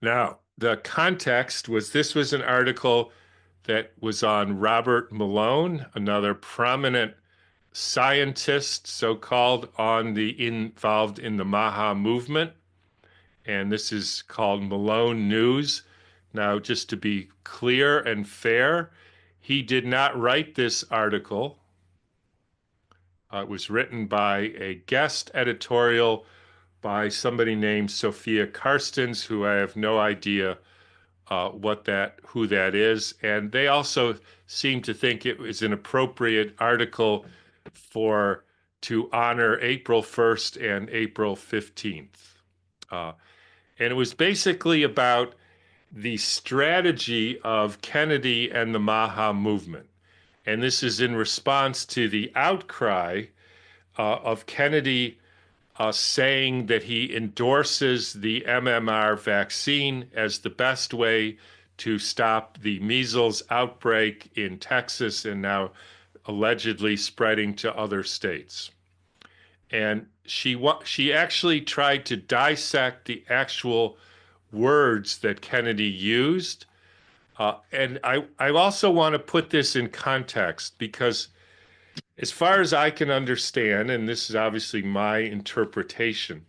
Now, the context was this was an article that was on Robert Malone, another prominent scientist, so-called, involved in the MAHA movement, and this is called Malone News. Now, just to be clear and fair, he did not write this article. It was written by a guest editorial by somebody named Sophia Karstens, who I have no idea who that is. And they also seem to think it was an appropriate article for to honor April 1st and April 15th. Uh, and it was basically about the strategy of Kennedy and the MAHA movement. And this is in response to the outcry of Kennedy saying that he endorses the MMR vaccine as the best way to stop the measles outbreak in Texas and now allegedly spreading to other states. And she actually tried to dissect the actual words that Kennedy used. And I also want to put this in context because, as far as I can understand, and this is obviously my interpretation,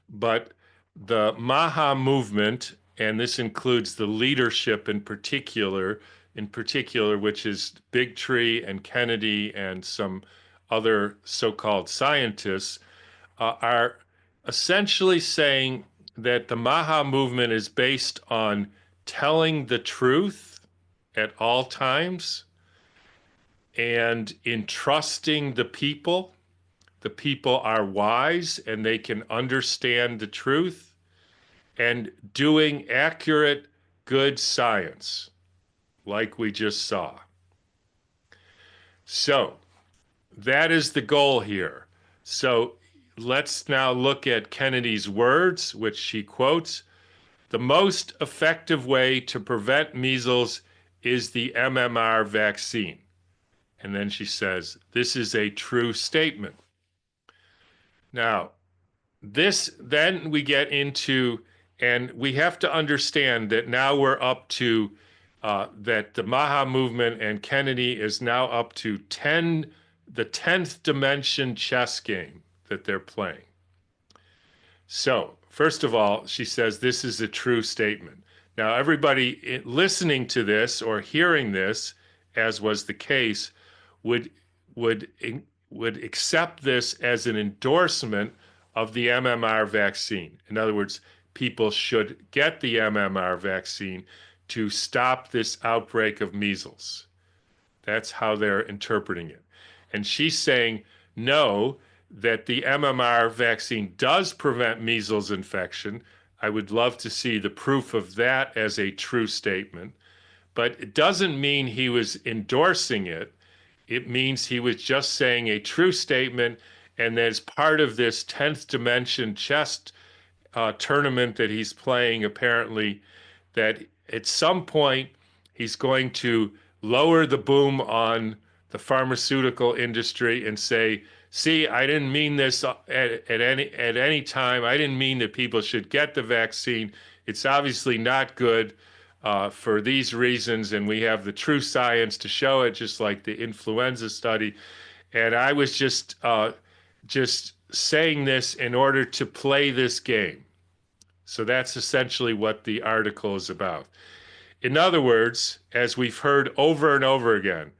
but the MAHA movement, and this includes the leadership in particular, which is Big Tree and Kennedy and some other so-called scientists, are essentially saying that the MAHA movement is based on telling the truth at all times and in trusting the people. The people are wise and they can understand the truth, and doing accurate, good science, like we just saw. So that is the goal here. So let's now look at Kennedy's words, which she quotes. The most effective way to prevent measles is the MMR vaccine. And then she says, this is a true statement. Now, then we get into, and we have to understand that now we're up to, that the MAHA movement and Kennedy is now up to the 10th dimension chess game that they're playing. So, first of all, she says this is a true statement. Now, everybody listening to this or hearing this, as was the case, would would would accept this as an endorsement of the MMR vaccine. In other words, people should get the MMR vaccine to stop this outbreak of measles. That's how they're interpreting it. And she's saying, no, that the MMR vaccine does prevent measles infection. I would love to see the proof of that as a true statement. But it doesn't mean he was endorsing it. It means he was just saying a true statement, and as part of this 10th dimension chess tournament that he's playing, apparently, that at some point he's going to lower the boom on the pharmaceutical industry and say, see, I didn't mean this at any time. I didn't mean that people should get the vaccine. It's obviously not good for these reasons, and we have the true science to show it, just like the influenza study. And I was just saying this in order to play this game. So that's essentially what the article is about. In other words, as we've heard over and over again,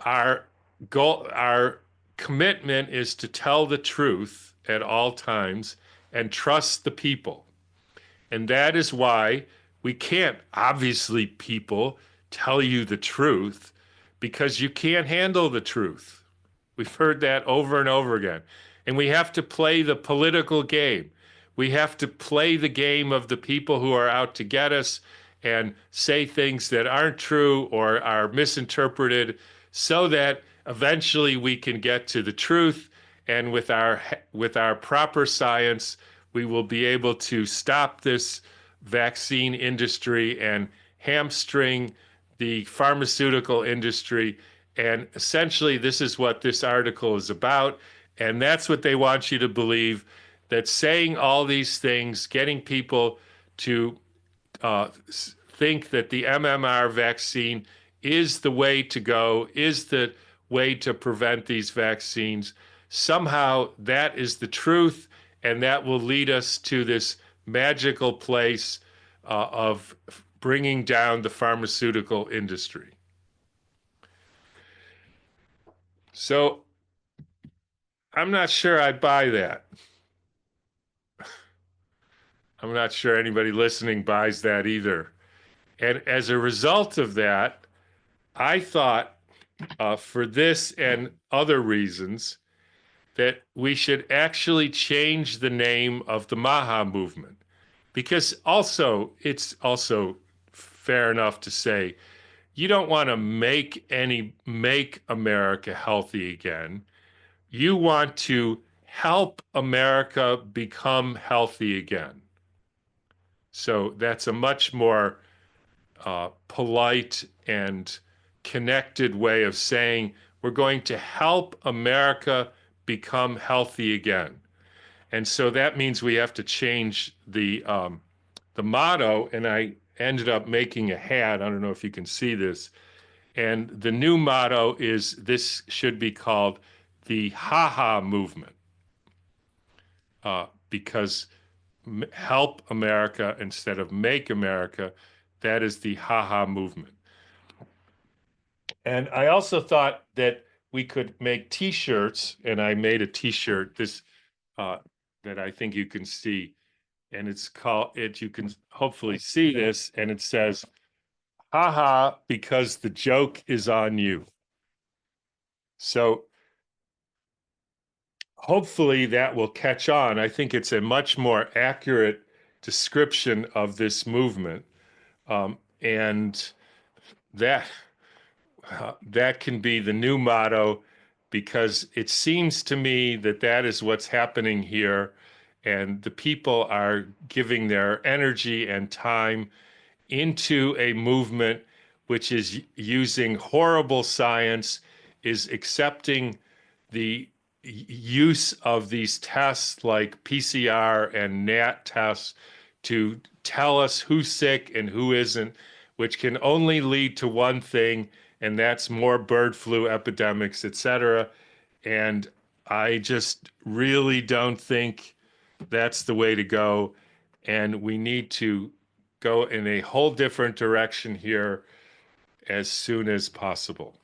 our goal, our commitment is to tell the truth at all times and trust the people. And that is why we can't, obviously, people, tell you the truth because you can't handle the truth. We've heard that over and over again. And we have to play the political game. We have to play the game of the people who are out to get us and say things that aren't true or are misinterpreted so that eventually we can get to the truth. And with our proper science, we will be able to stop this vaccine industry and hamstring the pharmaceutical industry. And essentially, this is what this article is about. And that's what they want you to believe, that saying all these things, getting people to think that the MMR vaccine is the way to go, is the way to prevent these vaccines. Somehow that is the truth, and that will lead us to this magical place of bringing down the pharmaceutical industry. So I'm not sure I buy that. I'm not sure anybody listening buys that either. And as a result of that, I thought for this and other reasons that we should actually change the name of the MAHA movement. Because also, it's also fair enough to say you don't want to make America healthy again. You want to help America become healthy again. So that's a much more polite and connected way of saying we're going to help America become healthy again. And so that means we have to change the motto. And I ended up making a hat. I don't know if you can see this. And the new motto is this should be called the HaHa movement, because help America instead of make America, that is the HaHa movement. And I also thought that we could make T-shirts, and I made a T-shirt that I think you can see, and it's called it. You can hopefully see this, and it says, "Haha," because the joke is on you. So hopefully that will catch on. I think it's a much more accurate description of this movement, and that that can be the new motto, because it seems to me that that is what's happening here, and the people are giving their energy and time into a movement which is using horrible science, is accepting the use of these tests like PCR and NAT tests to tell us who's sick and who isn't, which can only lead to one thing, and that's more bird flu epidemics, et cetera. And I just really don't think that's the way to go. And we need to go in a whole different direction here as soon as possible.